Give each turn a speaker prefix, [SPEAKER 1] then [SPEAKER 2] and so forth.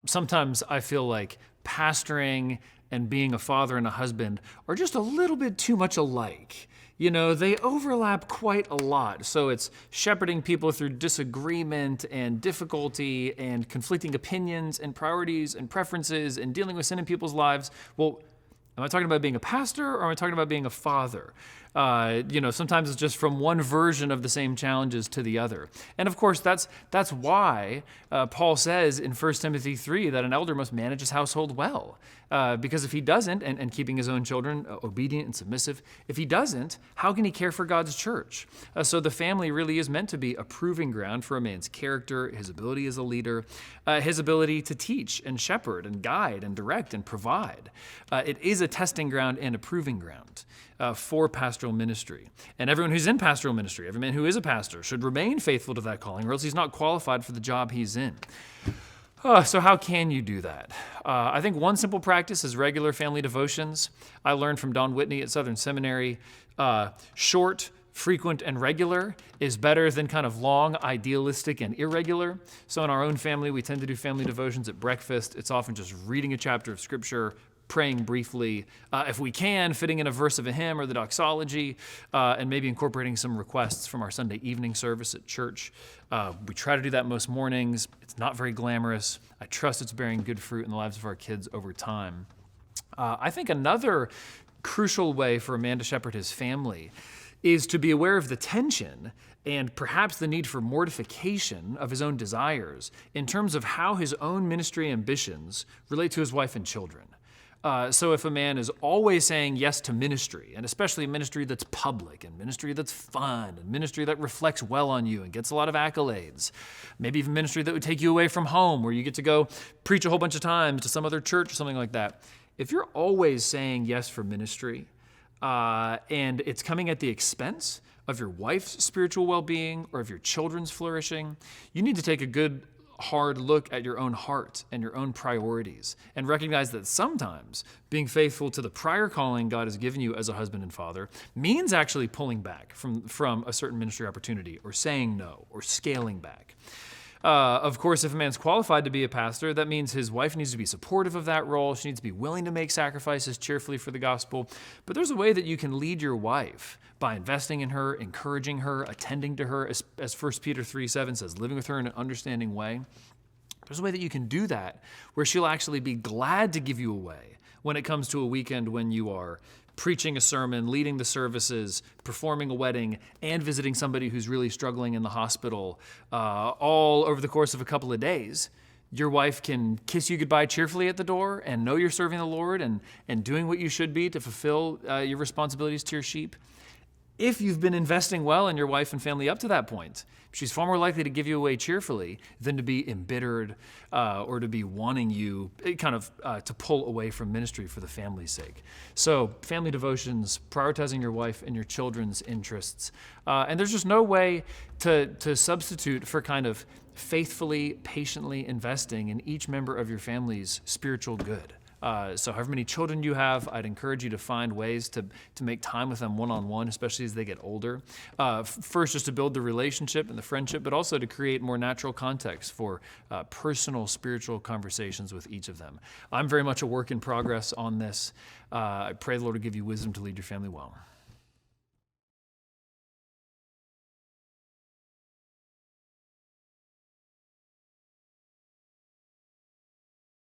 [SPEAKER 1] Sometimes I feel like pastoring and being a father and a husband are just a little bit too much alike. You know, they overlap quite a lot. So it's shepherding people through disagreement and difficulty and conflicting opinions and priorities and preferences and dealing with sin in people's lives. Well, am I talking about being a pastor or am I talking about being a father? Sometimes it's just from one version of the same challenges to the other. And of course, that's why Paul says in 1 Timothy 3 that an elder must manage his household well. Because if he doesn't, and keeping his own children obedient and submissive, if he doesn't, how can he care for God's church? So the family really is meant to be a proving ground for a man's character, his ability as a leader, his ability to teach and shepherd and guide and direct and provide. It is a testing ground and a proving ground for pastoral ministry. And everyone who's in pastoral ministry, every man who is a pastor, should remain faithful to that calling, or else he's not qualified for the job he's in. So how can you do that? I think one simple practice is regular family devotions. I learned from Don Whitney at Southern Seminary, short, frequent, and regular is better than kind of long, idealistic, and irregular. So in our own family, we tend to do family devotions at breakfast. It's often just reading a chapter of Scripture, praying briefly, if we can, fitting in a verse of a hymn or the doxology, and maybe incorporating some requests from our Sunday evening service at church. We try to do that most mornings. It's not very glamorous. I trust it's bearing good fruit in the lives of our kids over time. I think another crucial way for a man to shepherd his family is to be aware of the tension and perhaps the need for mortification of his own desires in terms of how his own ministry ambitions relate to his wife and children. So if a man is always saying yes to ministry, and especially ministry that's public, and ministry that's fun, and ministry that reflects well on you and gets a lot of accolades, maybe even ministry that would take you away from home, where you get to go preach a whole bunch of times to some other church or something like that. If you're always saying yes for ministry, and it's coming at the expense of your wife's spiritual well-being or of your children's flourishing, you need to take a good hard look at your own heart and your own priorities and recognize that sometimes being faithful to the prior calling God has given you as a husband and father means actually pulling back from a certain ministry opportunity or saying no or scaling back. Of course, if a man's qualified to be a pastor, that means his wife needs to be supportive of that role. She needs to be willing to make sacrifices cheerfully for the gospel. But there's a way that you can lead your wife by investing in her, encouraging her, attending to her, as 1 Peter 3:7 says, living with her in an understanding way. There's a way that you can do that where she'll actually be glad to give you away when it comes to a weekend when you are preaching a sermon, leading the services, performing a wedding, and visiting somebody who's really struggling in the hospital, all over the course of a couple of days. Your wife can kiss you goodbye cheerfully at the door and know you're serving the Lord and doing what you should be to fulfill your responsibilities to your sheep. If you've been investing well in your wife and family up to that point, she's far more likely to give you away cheerfully than to be embittered or to be wanting you to pull away from ministry for the family's sake. So family devotions, prioritizing your wife and your children's interests. And there's just no way to substitute for kind of faithfully, patiently investing in each member of your family's spiritual good. So however many children you have, I'd encourage you to find ways to make time with them one-on-one, especially as they get older. First, just to build the relationship and the friendship, but also to create more natural context for personal spiritual conversations with each of them. I'm very much a work in progress on this. I pray the Lord will give you wisdom to lead your family well.